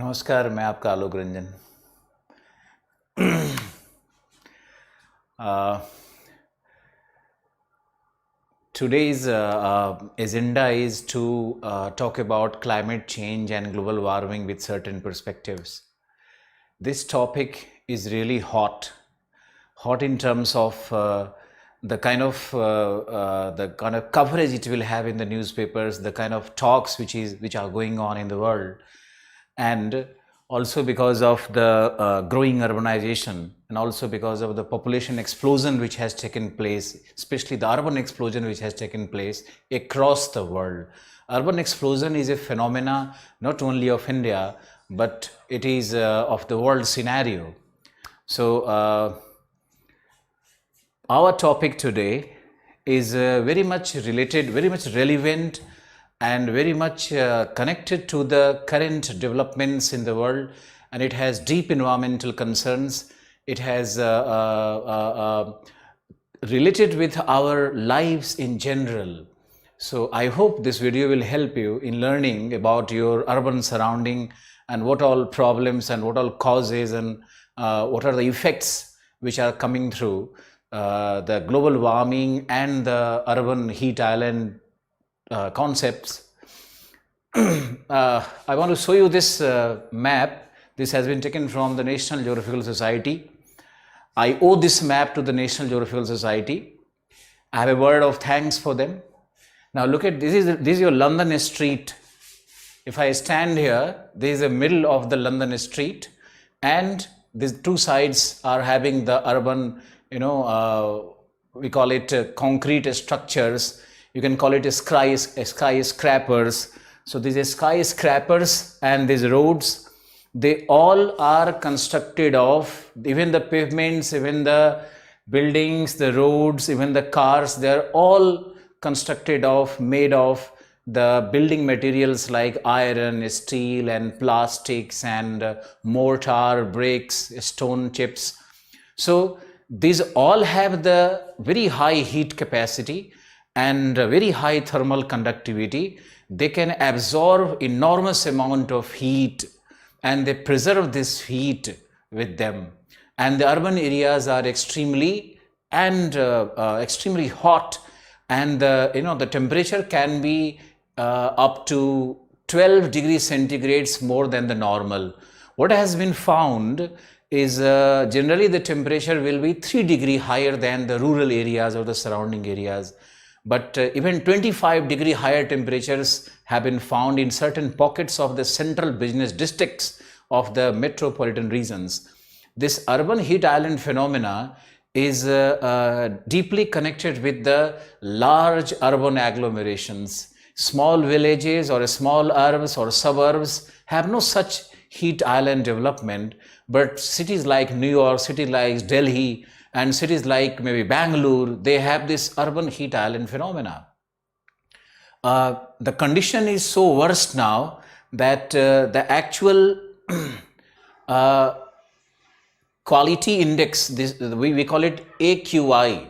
नमस्कार, मैं आपका Alok Ranjan. Today's agenda is to talk about climate change and global warming with certain perspectives. This topic is really hot in terms of the kind of coverage it will have in the newspapers, the kind of talks which are going on in the world, and also because of the growing urbanization, and also because of the population explosion which has taken place, especially the urban explosion which has taken place across the world. Urban explosion is a phenomena not only of India, but it is of the world scenario. So our topic today is very much related, very much relevant, and very much connected to the current developments in the world, and it has deep environmental concerns. It has related with our lives in general. So I hope this video will help you in learning about your urban surrounding and what all problems and what all causes and what are the effects which are coming through the global warming and the urban heat island concepts. I want to show you this map. This has been taken from the National Geographical Society. I owe this map to the National Geographical Society. I have a word of thanks for them. Now look at this is your London street. If I stand here, this is the middle of the London street, and these two sides are having the urban, we call it concrete structures. You can call it skyscrapers. So these skyscrapers and these roads, they all are constructed of, even the pavements, even the buildings, the roads, even the cars, they're all constructed of, made of the building materials like iron, steel and plastics and mortar, bricks, stone chips. So these all have the very high heat capacity and very high thermal conductivity. They can absorb enormous amount of heat and they preserve this heat with them. And the urban areas are extremely hot, and the temperature can be up to 12 degrees centigrades more than the normal. What has been found is generally the temperature will be 3 degrees higher than the rural areas or the surrounding areas. But even 25 degree higher temperatures have been found in certain pockets of the central business districts of the metropolitan regions. This urban heat island phenomena is deeply connected with the large urban agglomerations. Small villages or small urbs or suburbs have no such heat island development, but cities like New York, cities like Delhi, and cities like maybe Bangalore, they have this urban heat island phenomena. The condition is so worst now that the actual quality index, we call it AQI,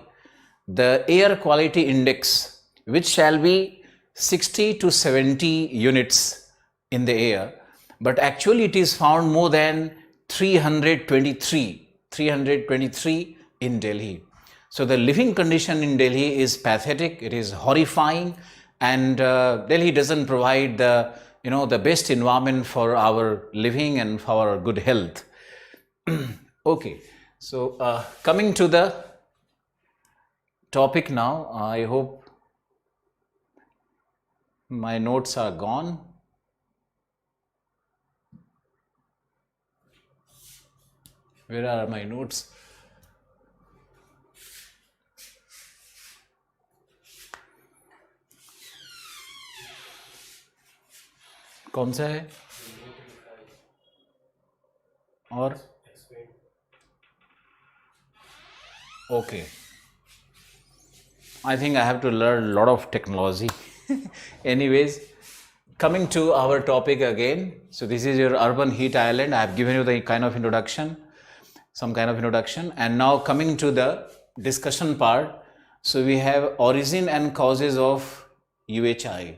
the air quality index, which shall be 60 to 70 units in the air, but actually it is found more than 323 in Delhi. So the living condition in Delhi is pathetic, it is horrifying, and Delhi doesn't provide the best environment for our living and for our good health. Okay, so coming to the topic now, I hope my notes are gone. Where are my notes? कौन सा है और okay, I think I have to learn a lot of technology. Anyways, coming to our topic again. So this is your urban heat island. I have given you the kind of introduction, some kind of introduction, and now coming to the discussion part. So we have origin and causes of UHI,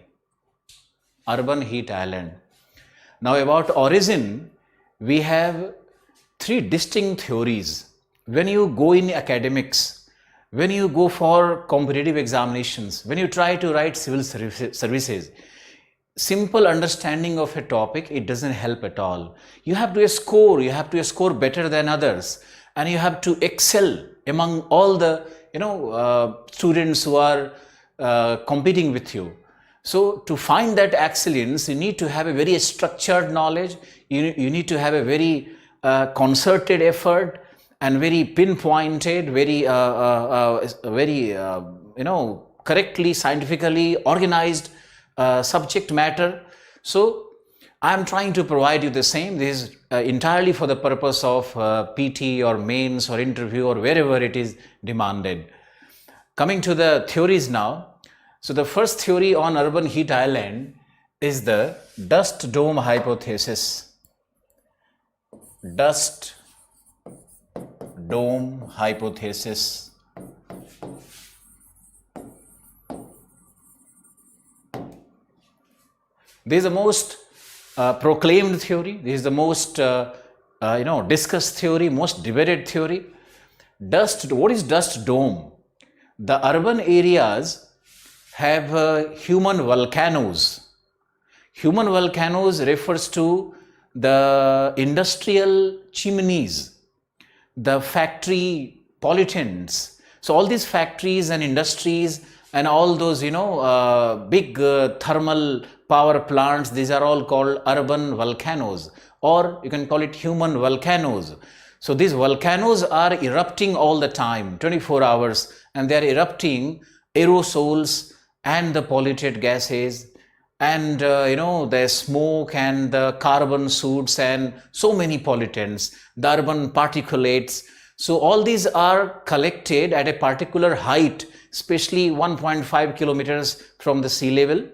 urban heat island. Now about origin, we have three distinct theories. When you go in academics, when you go for competitive examinations, when you try to write civil services, simple understanding of a topic, it doesn't help at all. You have to score better than others, and you have to excel among all the students who are competing with you. So to find that excellence, you need to have a very structured knowledge, you need to have a very concerted effort and very pinpointed, very correctly, scientifically organized subject matter. So I am trying to provide you the same. This is entirely for the purpose of PT or mains or interview or wherever it is demanded. Coming to the theories now. So the first theory on urban heat island is the dust dome hypothesis. Dust dome hypothesis. This is the most proclaimed theory. This is the most discussed theory, most debated theory. What is dust dome? The urban areas have human volcanoes. Human volcanoes refers to the industrial chimneys, the factory pollutants. So all these factories and industries and all those big thermal power plants, these are all called urban volcanoes, or you can call it human volcanoes. So these volcanoes are erupting all the time, 24 hours, and they are erupting aerosols and the polluted gases and the smoke and the carbon soot and so many pollutants, the urban particulates. So all these are collected at a particular height, especially 1.5 kilometers from the sea level.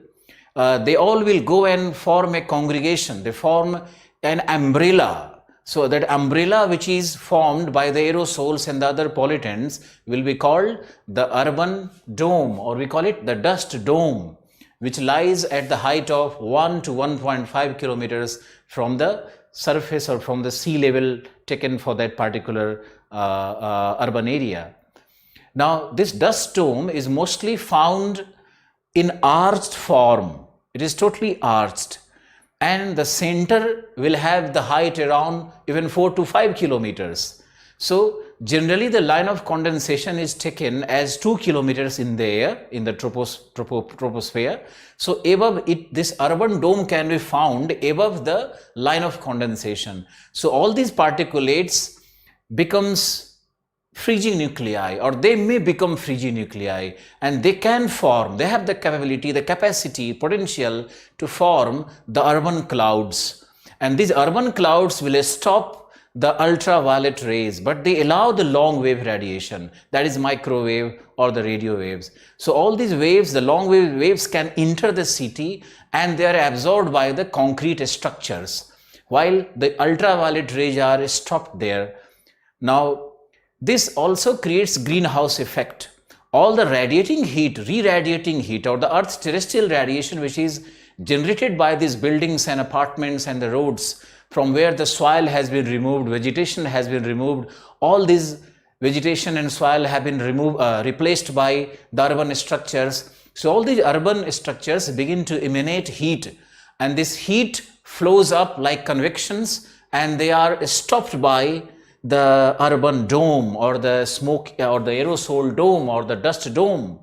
They all will go and form a congregation. They form an umbrella. So that umbrella which is formed by the aerosols and the other pollutants will be called the urban dome, or we call it the dust dome, which lies at the height of 1 to 1.5 kilometers from the surface or from the sea level taken for that particular urban area. Now this dust dome is mostly found in arched form. It is totally arched, and the center will have the height around even 4 to 5 kilometers. So generally the line of condensation is taken as 2 kilometers in the air, in the troposphere. So above it, this urban dome can be found above the line of condensation. So all these particulates becomes frigid nuclei, or they may become frigid nuclei, and they can form, they have the capability, the capacity, potential to form the urban clouds. And these urban clouds will stop the ultraviolet rays, but they allow the long wave radiation, that is microwave or the radio waves. So all these waves, the long wave waves, can enter the city and they are absorbed by the concrete structures, while the ultraviolet rays are stopped there. Now this also creates greenhouse effect. All the radiating heat, re-radiating heat, or the Earth's terrestrial radiation which is generated by these buildings and apartments and the roads, from where the soil has been removed, vegetation has been removed, all these vegetation and soil have been replaced by the urban structures. So all these urban structures begin to emanate heat, and this heat flows up like convections, and they are stopped by the urban dome, or the smoke, or the aerosol dome, or the dust dome.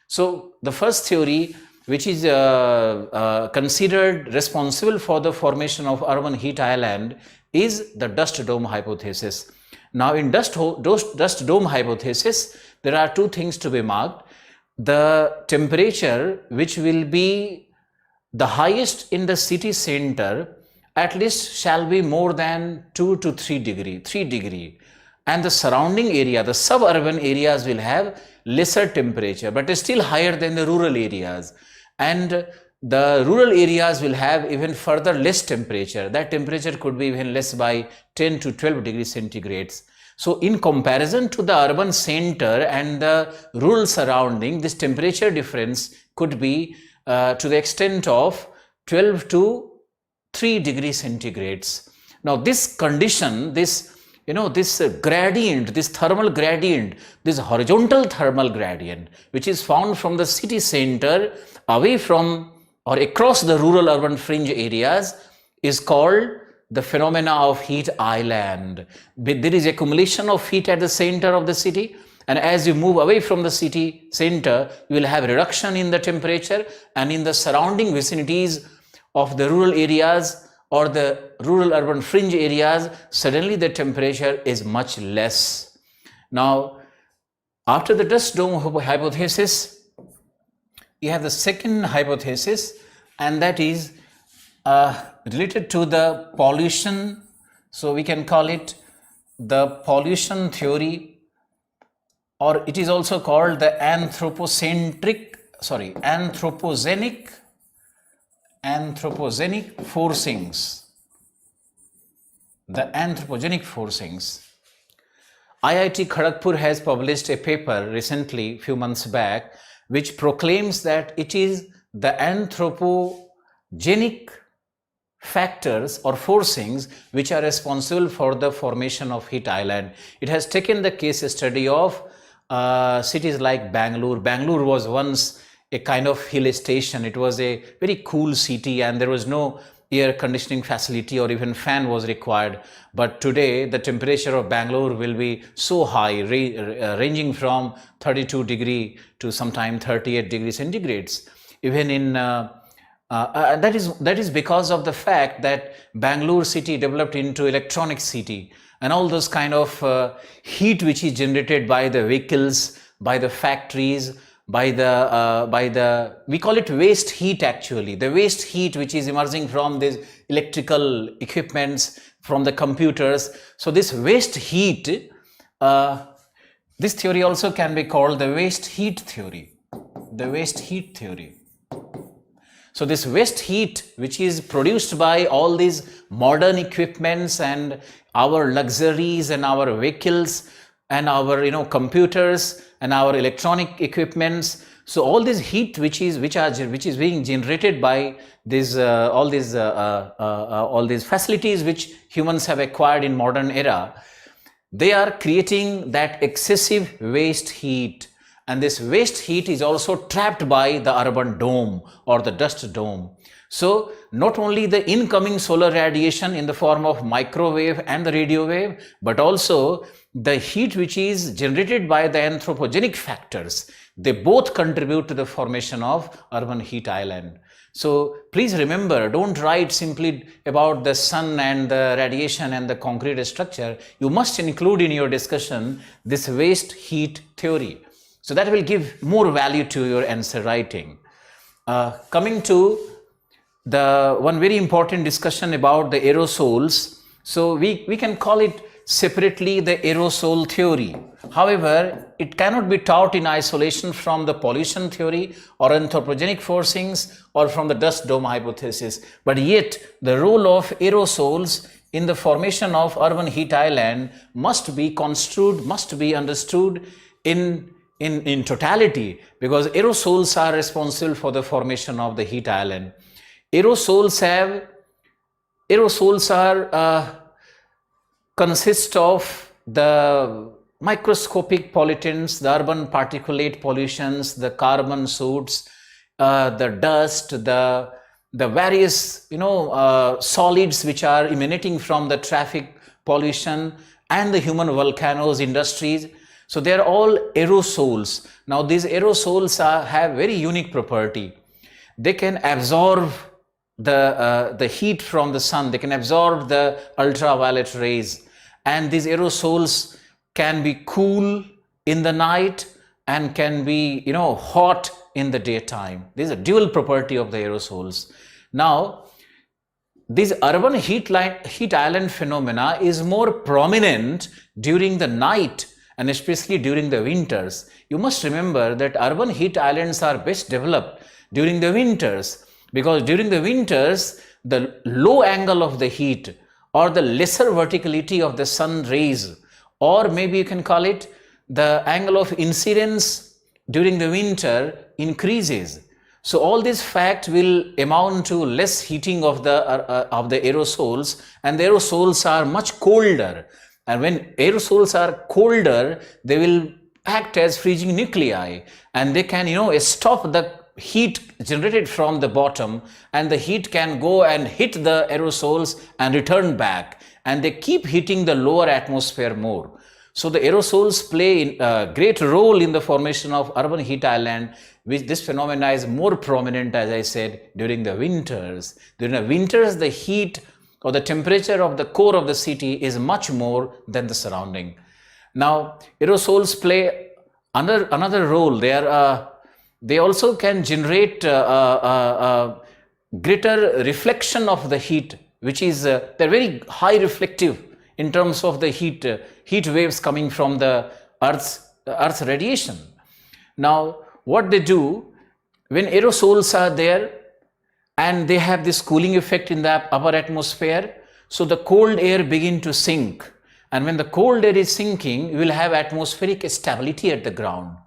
So the first theory which is considered responsible for the formation of urban heat island is the dust dome hypothesis. Now in dust dome hypothesis, there are two things to be marked. The temperature which will be the highest in the city center at least shall be more than 2 to 3 degree, and the surrounding area, the suburban areas, will have lesser temperature but still higher than the rural areas, and the rural areas will have even further less temperature. That temperature could be even less by 10 to 12 degrees centigrades. So in comparison to the urban center and the rural surrounding, this temperature difference could be to the extent of 12 to 3 degrees centigrades. Now this condition, this gradient, this thermal gradient, this horizontal thermal gradient, which is found from the city center away from or across the rural urban fringe areas, is called the phenomena of heat island. There is accumulation of heat at the center of the city, and as you move away from the city center, you will have reduction in the temperature, and in the surrounding vicinities of the rural areas or the rural urban fringe areas, suddenly the temperature is much less. Now, after the dust dome hypothesis, you have the second hypothesis, and that is related to the pollution. So we can call it the pollution theory, or it is also called the anthropogenic forcings. The anthropogenic forcings. IIT Kharagpur has published a paper recently, few months back, which proclaims that it is the anthropogenic factors or forcings which are responsible for the formation of heat island. It has taken the case study of cities like Bangalore. Bangalore was once a kind of hill station. It was a very cool city, and there was no air conditioning facility or even fan was required. But today the temperature of Bangalore will be so high, ranging from 32 degree to sometime 38 degrees centigrades. Even in that is because of the fact that Bangalore city developed into electronic city, and all those kind of heat which is generated by the vehicles, by the factories, by the we call it waste heat actually, the waste heat which is emerging from these electrical equipments, from the computers. So this waste heat, this theory also can be called the waste heat theory, the waste heat theory. So this waste heat which is produced by all these modern equipments and our luxuries and our vehicles and our computers and our electronic equipments. So all this heat which is being generated by this all these facilities which humans have acquired in modern era, they are creating that excessive waste heat. And this waste heat is also trapped by the urban dome or the dust dome. So not only the incoming solar radiation in the form of microwave and the radio wave, but also the heat which is generated by the anthropogenic factors, they both contribute to the formation of urban heat island. So please remember, don't write simply about the sun and the radiation and the concrete structure. You must include in your discussion this waste heat theory. So that will give more value to your answer writing. Coming to the one very important discussion about the aerosols. So we can call it separately the aerosol theory. However, it cannot be taught in isolation from the pollution theory or anthropogenic forcings or from the dust dome hypothesis. But yet the role of aerosols in the formation of urban heat island must be construed, must be understood in totality, because aerosols are responsible for the formation of the heat island. Aerosols consist of the microscopic pollutants, the urban particulate pollutions, the carbon soot, the dust, the various solids which are emanating from the traffic pollution and the human volcanoes, industries. So they are all aerosols. Now these aerosols have very unique property. They can absorb the heat from the sun. They can absorb the ultraviolet rays, and these aerosols can be cool in the night and can be hot in the daytime. This is a dual property of the aerosols. Now this urban heat island phenomena is more prominent during the night, and especially during the winters. You must remember that urban heat islands are best developed during the winters, because during the winters the low angle of the heat or the lesser verticality of the sun rays, or maybe you can call it the angle of incidence during the winter increases. So all this fact will amount to less heating of the aerosols, and the aerosols are much colder. And when aerosols are colder, they will act as freezing nuclei, and they can stop the heat generated from the bottom, and the heat can go and hit the aerosols and return back, and they keep heating the lower atmosphere more. So the aerosols play a great role in the formation of urban heat island, which this phenomena is more prominent, as I said, during the winters. During the winters, the heat or the temperature of the core of the city is much more than the surrounding. Now, aerosols play another role. They also can generate greater reflection of the heat, which is they're very high reflective in terms of the heat waves coming from the Earth's radiation. Now, what they do when aerosols are there, and they have this cooling effect in the upper atmosphere, so the cold air begin to sink, and when the cold air is sinking, you will have atmospheric stability at the ground.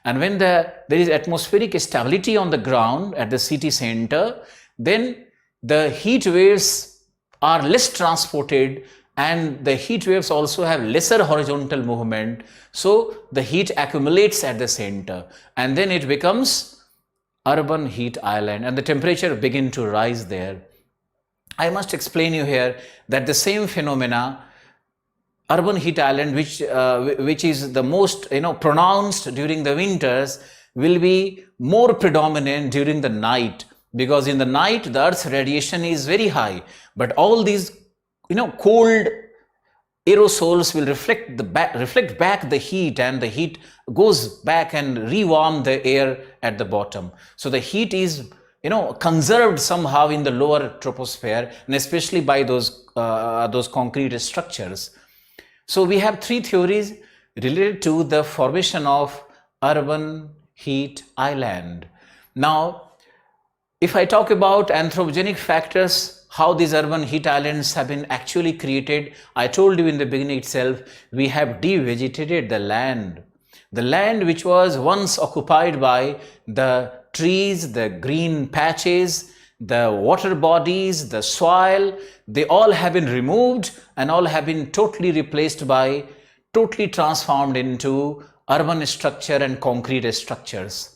And when there is atmospheric stability on the ground at the city center, then the heat waves are less transported, and the heat waves also have lesser horizontal movement. So the heat accumulates at the center, and then it becomes urban heat island, and the temperature begin to rise there. I must explain you here that the same phenomena, urban heat island, which is the most pronounced during the winters, will be more predominant during the night, because in the night the Earth's radiation is very high, but all these cold aerosols will reflect back the heat, and the heat goes back and rewarm the air at the bottom. So the heat is conserved somehow in the lower troposphere, and especially by those concrete structures. So we have three theories related to the formation of urban heat island. Now, if I talk about anthropogenic factors, how these urban heat islands have been actually created, I told you in the beginning itself, we have devegetated the land. The land which was once occupied by the trees, the green patches, the water bodies, the soil, they all have been removed and all have been totally replaced by, totally transformed into urban structure and concrete structures.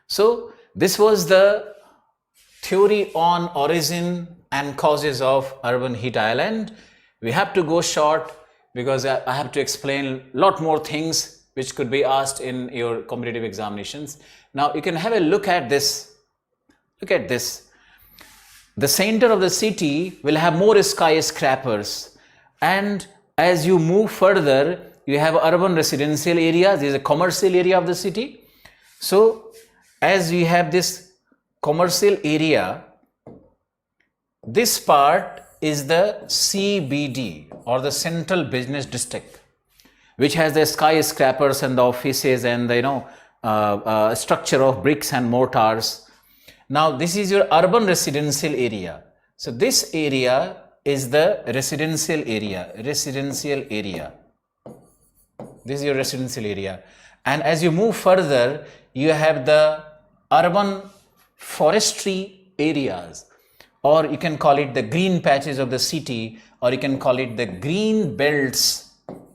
So this was the theory on origin and causes of urban heat island. We have to go short because I have to explain a lot more things which could be asked in your competitive examinations. Now you can have a look at this. Look at this. The center of the city will have more skyscrapers, and as you move further, you have urban residential areas. There is a commercial area of the city. So as we have this commercial area, this part is the CBD, or the Central Business District, which has the skyscrapers and the offices and the structure of bricks and mortars. Now this is your urban residential area. So this area is the residential area. This is your residential area. And as you move further, you have the urban forestry areas, or you can call it the green patches of the city, or you can call it the green belts.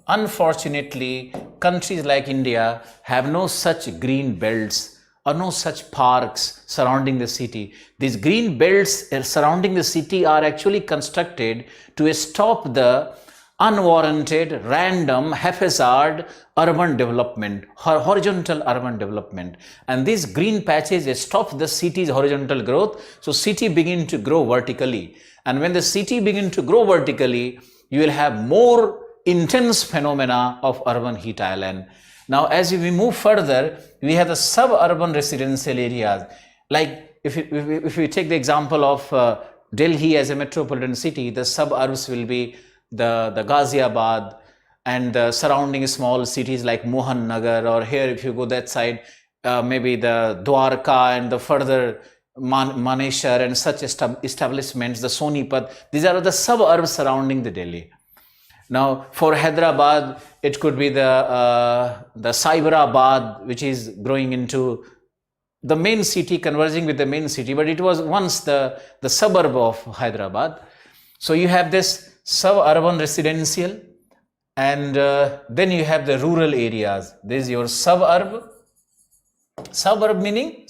Unfortunately, countries like India have no such green belts or no such parks surrounding the city. These green belts surrounding the city are actually constructed to stop the unwarranted, random, haphazard urban development, horizontal urban development. And these green patches stop the city's horizontal growth, so city begin to grow vertically. And when the city begin to grow vertically, you will have more intense phenomena of urban heat island. Now as we move further, we have the suburban residential areas. Like if we take the example of Delhi as a metropolitan city, the suburbs will be the Ghaziabad and the surrounding small cities like Mohan Nagar, or here if you go that side, maybe the Dwarka and the further Manesar and such establishments, the Sonipat. These are the suburbs surrounding the Delhi. Now for Hyderabad, it could be the Cyberabad, which is growing into the main city, converging with the main city, but it was once the suburb of Hyderabad. So you have this suburban residential, and then you have the rural areas. This is your suburb. Suburb meaning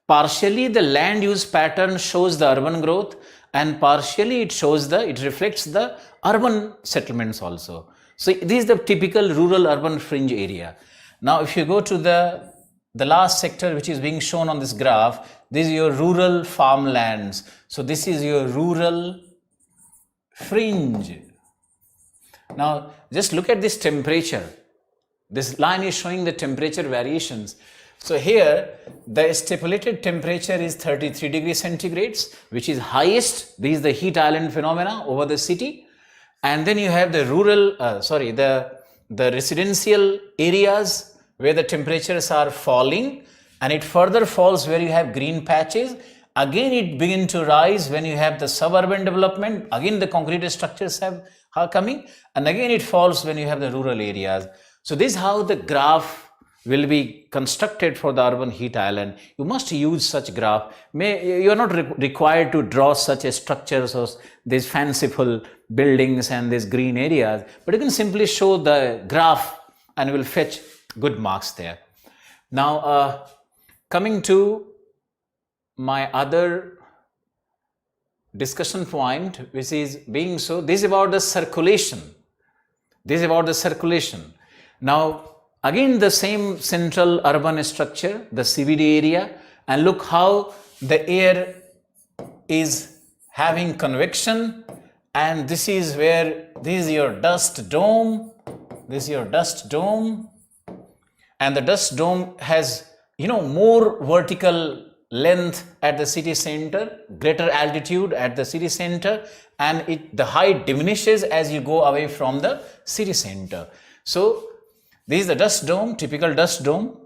partially the land use pattern shows the urban growth, and partially it reflects the urban settlements also. So this is the typical rural urban fringe area. Now if you go to the last sector which is being shown on this graph, this is your rural farmlands. So this is your rural fringe. Now just look at this temperature. This line is showing the temperature variations. So here the stipulated temperature is 33 degrees centigrades, which is highest. This is the heat island phenomena over the city. And then you have the rural, the residential areas where the temperatures are falling, and it further falls where you have green patches. Again it begins to rise when you have the suburban development. Again the concrete structures are coming, and again it falls when you have the rural areas. So this is how the graph will be constructed for the urban heat island. You must use such graph. You are not required to draw such a structures or these fanciful buildings and these green areas, but you can simply show the graph and will fetch good marks there. Now coming to my other discussion point, which is being so, this is about the circulation. Now again the same central urban structure, the CBD area, and look how the air is having convection, and this is your dust dome. And the dust dome has more vertical length at the city center, greater altitude at the city center, and the height diminishes as you go away from the city center. So this is the dust dome, typical dust dome,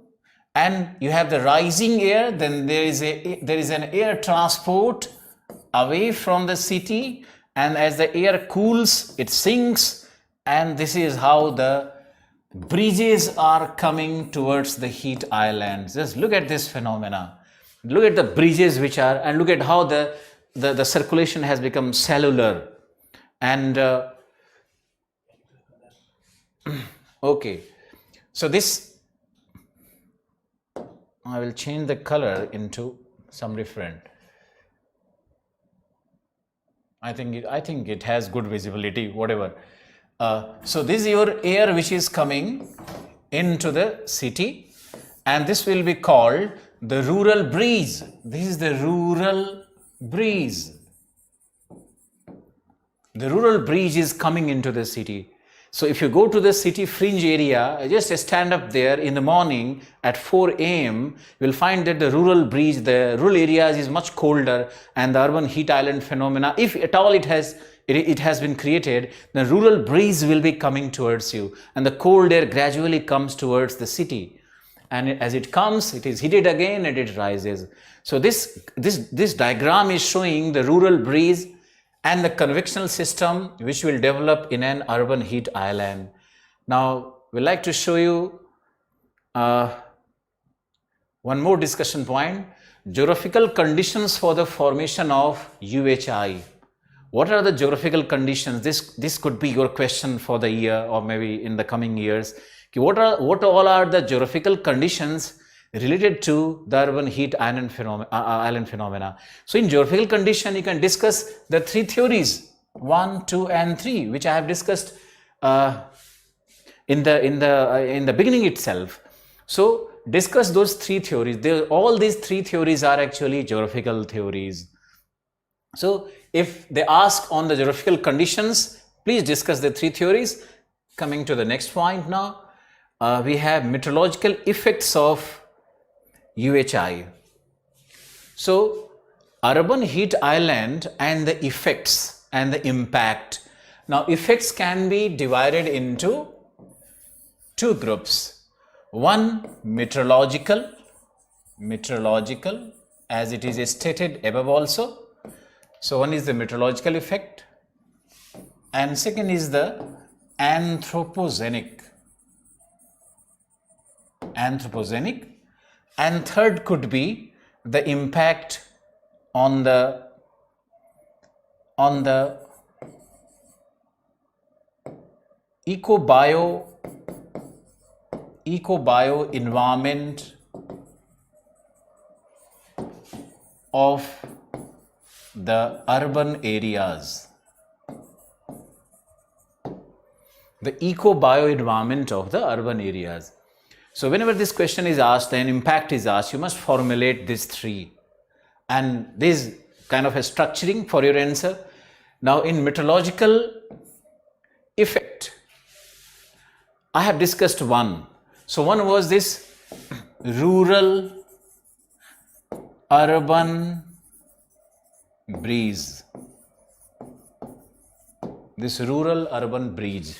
and you have the rising air. Then there is an air transport away from the city, and as the air cools, it sinks, and this is how the breezes are coming towards the heat islands. Just look at this phenomena. Look at the breezes which are, and look at how the circulation has become cellular. And okay, so this, I will change the color into some different. I think it has good visibility, whatever. So this is your air which is coming into the city, and this will be called the rural breeze. This is the rural breeze. The rural breeze is coming into the city. So if you go to the city fringe area, just stand up there in the morning at 4 a.m., you will find that the rural breeze, the rural areas is much colder, and the urban heat island phenomena, if at all it has been created, the rural breeze will be coming towards you, and the cold air gradually comes towards the city. And as it comes, it is heated again and it rises. So this diagram is showing the rural breeze and the convectional system which will develop in an urban heat island. Now we'd like to show you one more discussion point: geographical conditions for the formation of UHI. What are the geographical conditions? This could be your question for the year or maybe in the coming years. What all are the geographical conditions related to the urban heat island phenomena? So in geographical condition, you can discuss the three theories, 1, 2, and 3, which I have discussed in the beginning itself. So discuss those three theories. All these three theories are actually geographical theories. So if they ask on the geographical conditions, please discuss the three theories. Coming to the next point now, we have meteorological effects of UHI. So urban heat island and the effects and the impact. Now effects can be divided into two groups. One, meteorological, as it is stated above also. So one is the meteorological effect, and second is the anthropogenic. and third could be the impact on the ecobio environment of the urban areas. The eco-bio environment of the urban areas. So whenever this question is asked and impact is asked, you must formulate these three. And this kind of a structuring for your answer. Now in meteorological effect, I have discussed one. So one was this rural urban breeze. This rural urban breeze.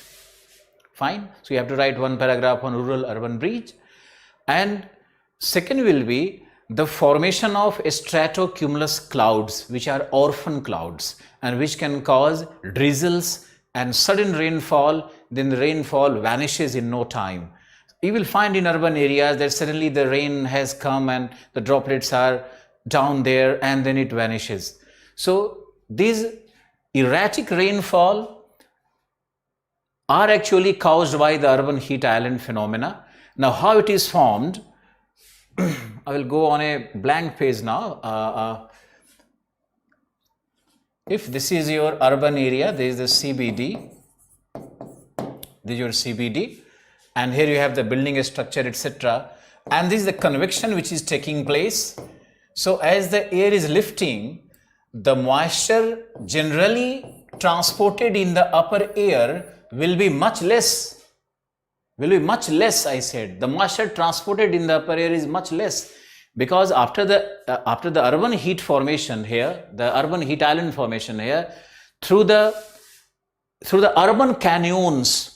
Fine. So you have to write one paragraph on rural urban breeze. And second will be the formation of stratocumulus clouds, which are orphan clouds and which can cause drizzles and sudden rainfall. Then the rainfall vanishes in no time. You will find in urban areas that suddenly the rain has come and the droplets are down there and then it vanishes. So these erratic rainfall are actually caused by the urban heat island phenomena. Now how it is formed, I will go on a blank page now. If this is your urban area, there is the CBD, this is your CBD, and here you have the building structure, etc. And this is the convection which is taking place. So as the air is lifting, the moisture generally transported in the upper air will be much less, I said. The moisture transported in the upper air is much less, because after the urban heat formation here, the urban heat island formation here, through the urban canyons.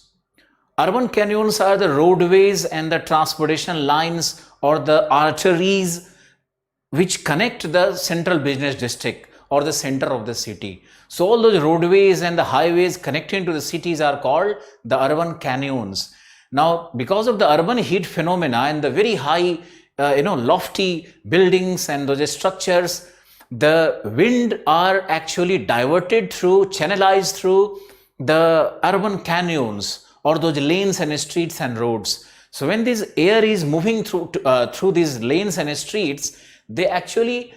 Urban canyons are the roadways and the transportation lines or the arteries which connect the central business district or the center of the city. So all those roadways and the highways connecting to the cities are called the urban canyons. Now, because of the urban heat phenomena and the very high, lofty buildings and those structures, the wind are actually diverted through, channelized through the urban canyons or those lanes and streets and roads. So when this air is moving through these lanes and streets, they actually,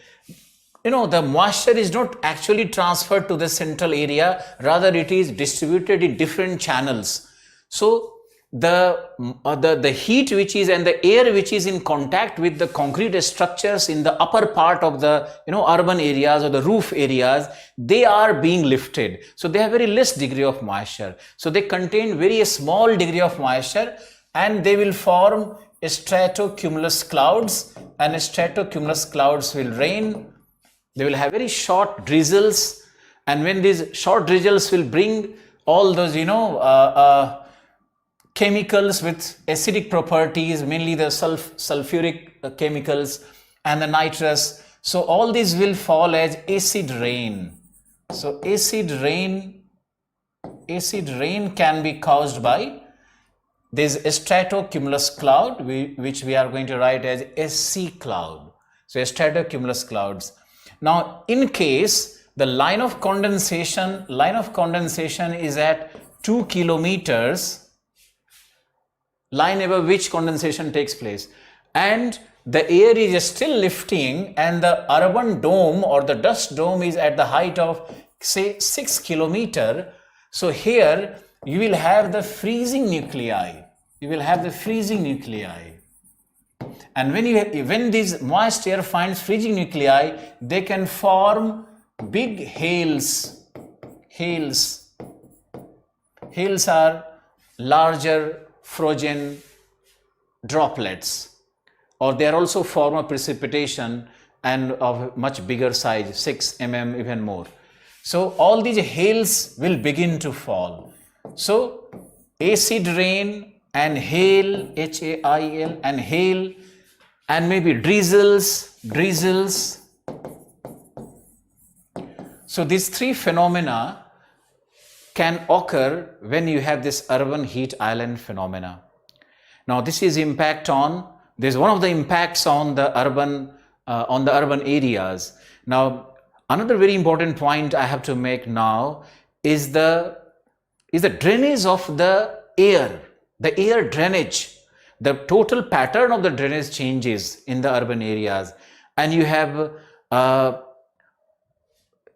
the moisture is not actually transferred to the central area, rather it is distributed in different channels. So the heat which is and the air which is in contact with the concrete structures in the upper part of the urban areas or the roof areas, they are being lifted. So they have very less degree of moisture. So they contain very small degree of moisture and they will form stratocumulus clouds, and stratocumulus clouds will rain. They will have very short drizzles, and when these short drizzles will bring all those chemicals with acidic properties, mainly the sulfuric chemicals and the nitrous. So all these will fall as acid rain. So acid rain can be caused by this stratocumulus cloud, which we are going to write as SC cloud. So stratocumulus clouds. Now in case the line of condensation is at 2 kilometers, line above which condensation takes place, and the air is still lifting and the urban dome or the dust dome is at the height of say 6 kilometers. So here you will have the freezing nuclei. And when this moist air finds freezing nuclei, they can form big hails. Hails are larger frozen droplets, or they are also form of precipitation and of much bigger size, 6 mm, even more. So all these hails will begin to fall. So acid rain and hail, HAIL, and hail, and maybe drizzles. So these three phenomena can occur when you have this urban heat island phenomena. Now this is impact on There's one of the impacts on the urban areas. Now, another very important point I have to make now is the drainage of the air drainage. The total pattern of the drainage changes in the urban areas, and you have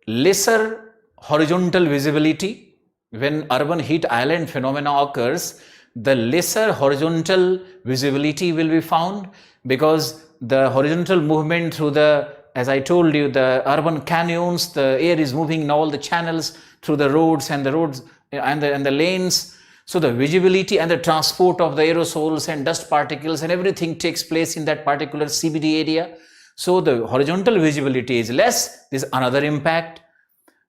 lesser horizontal visibility. When urban heat island phenomena occurs, the lesser horizontal visibility will be found, because the horizontal movement through the, as I told you, the urban canyons, the air is moving in all the channels through the roads and the lanes. So the visibility and the transport of the aerosols and dust particles and everything takes place in that particular CBD area. So the horizontal visibility is less. This is another impact.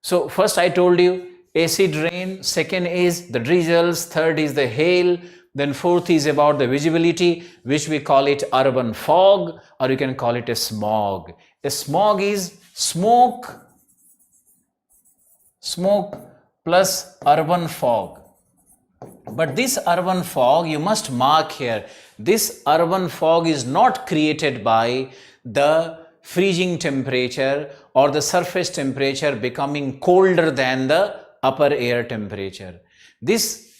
So first I told you acid rain, second is the drizzles, third is the hail, then fourth is about the visibility, which we call it urban fog, or you can call it a smog. A smog is smoke plus urban fog. But this urban fog, you must mark here, this urban fog is not created by the freezing temperature or the surface temperature becoming colder than the upper air temperature. This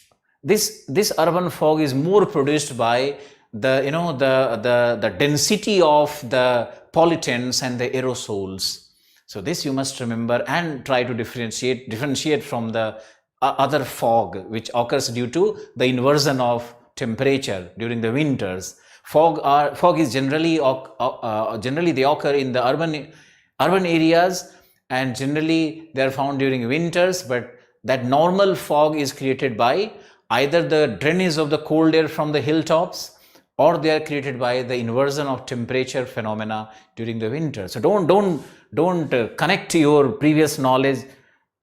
urban fog is more produced by the density of the pollutants and the aerosols. So this you must remember and try to differentiate from the other fog which occurs due to the inversion of temperature during the winters. Fog is generally they occur in the urban areas, and generally they are found during winters, but that normal fog is created by either the drainage of the cold air from the hilltops, or they are created by the inversion of temperature phenomena during the winter. So don't connect your previous knowledge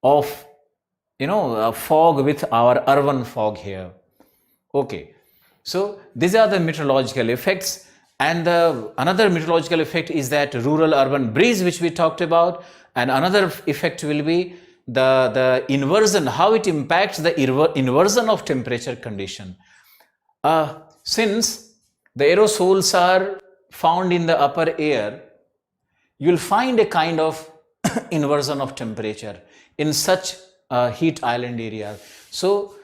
of fog with our urban fog here. Okay, so these are the meteorological effects, and another meteorological effect is that rural urban breeze which we talked about, and another effect will be the inversion, how it impacts the inversion of temperature condition. Since the aerosols are found in the upper air, you will find a kind of inversion of temperature in such heat island areas. So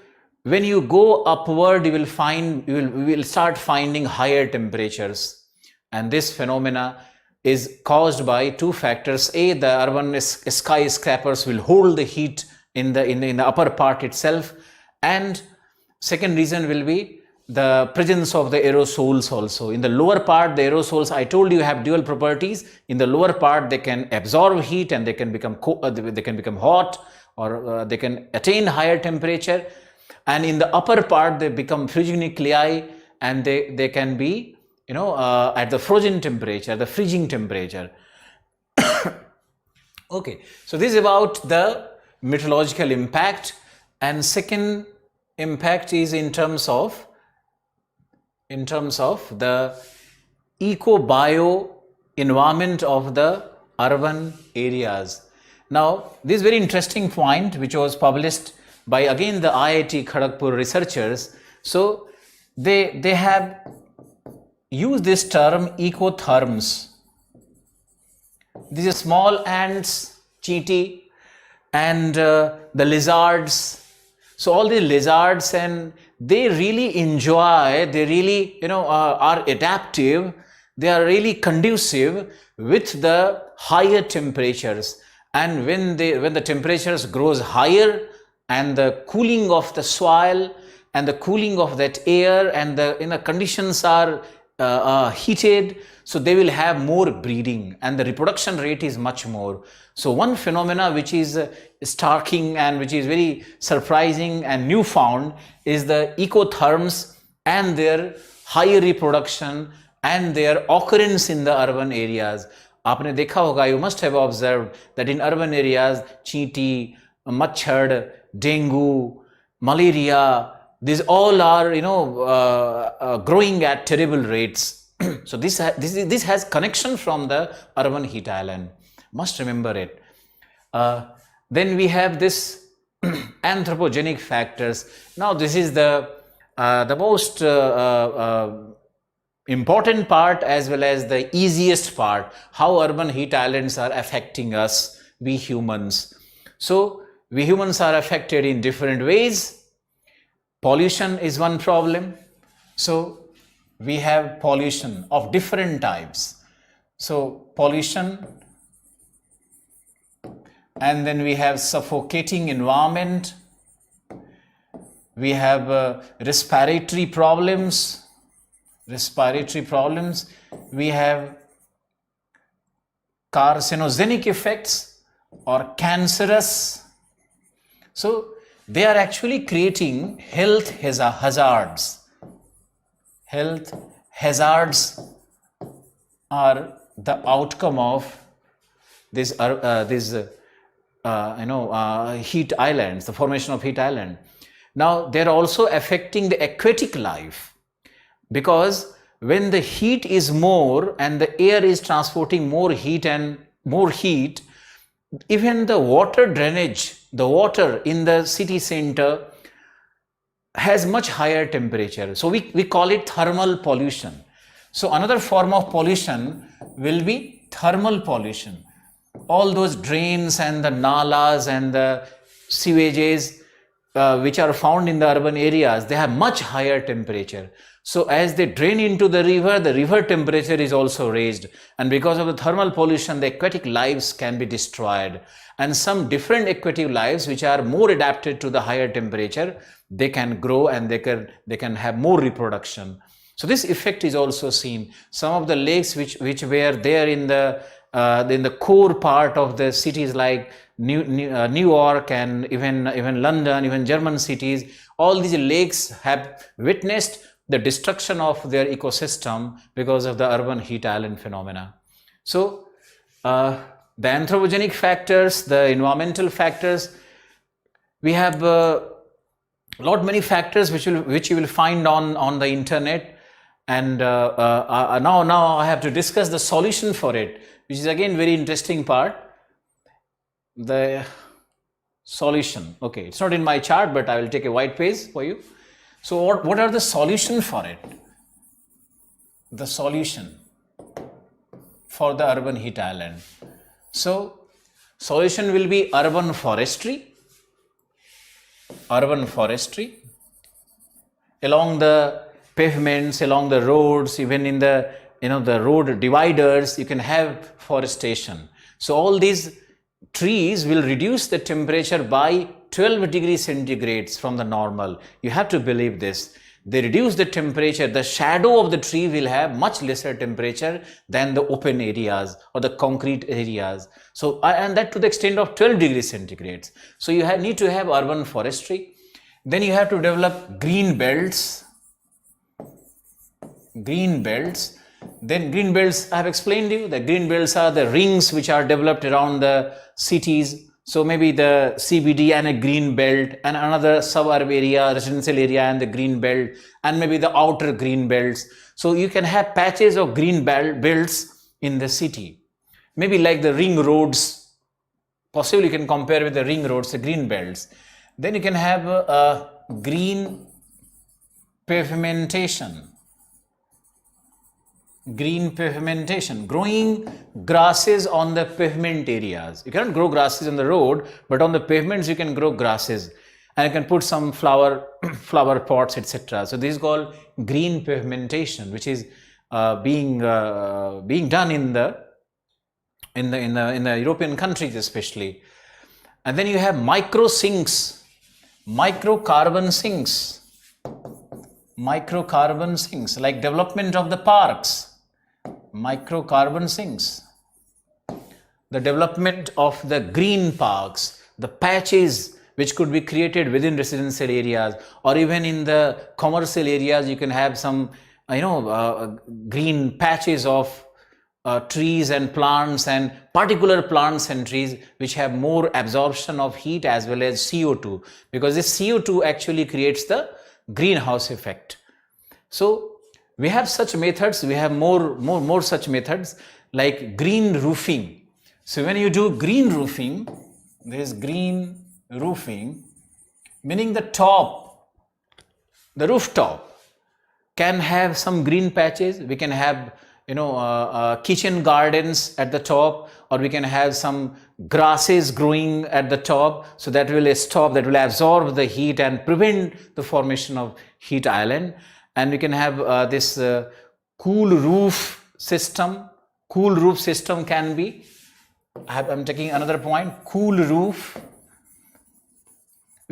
when you go upward, you will start finding higher temperatures, and this phenomena is caused by two factors. A, the urban skyscrapers will hold the heat in the upper part itself, and second reason will be the presence of the aerosols also. In the lower part, the aerosols, I told you, have dual properties. In the lower part, they can absorb heat and they can become hot, or they can attain higher temperature, and in the upper part they become fusing nuclei, and they can be at the frozen temperature, the freezing temperature. Okay, so this is about the meteorological impact, and second impact is in terms of the Ecobio environment of the urban areas. Now, this very interesting point which was published by again the IIT Kharagpur researchers. So they have used this term ecotherms. These are small ants, cheetah, and the lizards. So all the lizards, and they really enjoy, they really are adaptive, they are really conducive with the higher temperatures. And when the temperatures grows higher, and the cooling of the soil and the cooling of that air, and the conditions are heated, so they will have more breeding, and the reproduction rate is much more. So one phenomena which is startling and which is very surprising and newfound is the ecotherms and their higher reproduction and their occurrence in the urban areas. आपने देखा होगा, you must have observed that in urban areas, चींटी, मच्छर, dengue, malaria, these all are growing at terrible rates. So this has connection from the urban heat island. Must remember it. Then we have this anthropogenic factors. Now this is the most important part as well as the easiest part, how urban heat islands are affecting us, we humans. So we humans are affected in different ways. Pollution is one problem. So we have pollution of different types. So pollution, and then we have suffocating environment. We have respiratory problems. We have carcinogenic effects or cancerous. So they are actually creating health hazards. Health hazards are the outcome of this heat islands, the formation of heat island. Now they're also affecting the aquatic life, because when the heat is more and the air is transporting more heat, even the water drainage, the water in the city center has much higher temperature. So we call it thermal pollution. So another form of pollution will be thermal pollution. All those drains and the nalas and the sewages which are found in the urban areas, they have much higher temperature. So as they drain into the river temperature is also raised, and because of the thermal pollution, the aquatic lives can be destroyed, and some different aquatic lives which are more adapted to the higher temperature, they can grow and they can have more reproduction. So this effect is also seen. Some of the lakes which were there in the core part of the cities like New York and even London, even German cities, all these lakes have witnessed the destruction of their ecosystem because of the urban heat island phenomena. So the anthropogenic factors, the environmental factors, we have many factors which you will find on the internet, and now I have to discuss the solution for it, which is again very interesting part. The solution, okay, it's not in my chart, but I will take a white page for you. So what are the solution for it? The solution for the urban heat island. So solution will be urban forestry along the pavements, along the roads, even in the the road dividers, you can have forestation. So all these trees will reduce the temperature by 12 degrees centigrade from the normal. You have to believe this. They reduce the temperature. The shadow of the tree will have much lesser temperature than the open areas or the concrete areas. So, and that to the extent of 12 degrees centigrade. So you need to have urban forestry. Then you have to develop green belts. Then green belts, I have explained to you, the green belts are the rings which are developed around the cities. So maybe the CBD and a green belt, and another suburb area, residential area and the green belt, and maybe the outer green belts. So you can have patches of green belts in the city. Maybe like the ring roads, possibly you can compare with the ring roads, the green belts. Then you can have a green pavimentation. Growing grasses on the pavement areas. You cannot grow grasses on the road, but on the pavements you can grow grasses, and you can put some flower pots, etc. So this is called green pavimentation, which is being done in the European countries especially. And then you have microcarbon sinks, like development of the parks. The development of the green parks, the patches which could be created within residential areas, or even in the commercial areas, you can have some green patches of trees and plants, and particular plants and trees which have more absorption of heat as well as CO2, because this CO2 actually creates the greenhouse effect. So we have such methods, we have more such methods like green roofing. So when you do green roofing, there is green roofing, meaning the rooftop can have some green patches. We can have kitchen gardens at the top, or we can have some grasses growing at the top, so that will absorb the heat and prevent the formation of heat island. And we can have this cool roof system. Cool roof system can be, I'm taking another point, cool roof.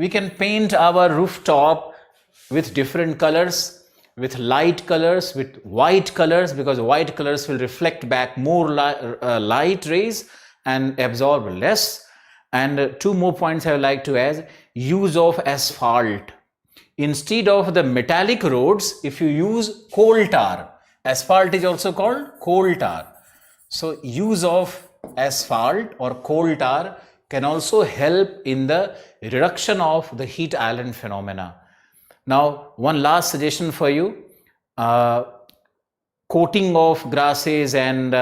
We can paint our rooftop with different colors, with light colors, with white colors, because white colors will reflect back more light rays and absorb less. And two more points I would like to add: use of asphalt. Instead of the metallic roads, if you use coal tar, asphalt is also called coal tar. So use of asphalt or coal tar can also help in the reduction of the heat island phenomena. Now, one last suggestion for you: coating of grasses and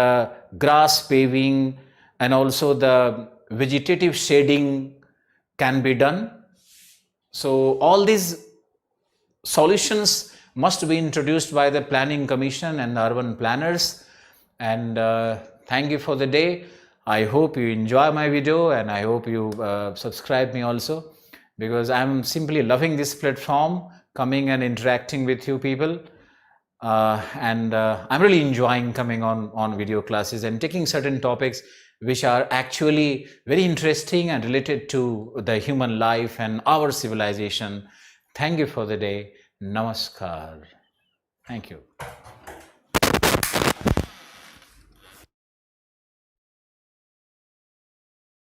grass paving, and also the vegetative shading can be done. So all these solutions must be introduced by the Planning Commission and the urban planners. And thank you for the day. I hope you enjoy my video, and I hope you subscribe me also, because I'm simply loving this platform, coming and interacting with you people. I'm really enjoying coming on video classes and taking certain topics which are actually very interesting and related to the human life and our civilization. Thank you for the day. Namaskar. Thank you.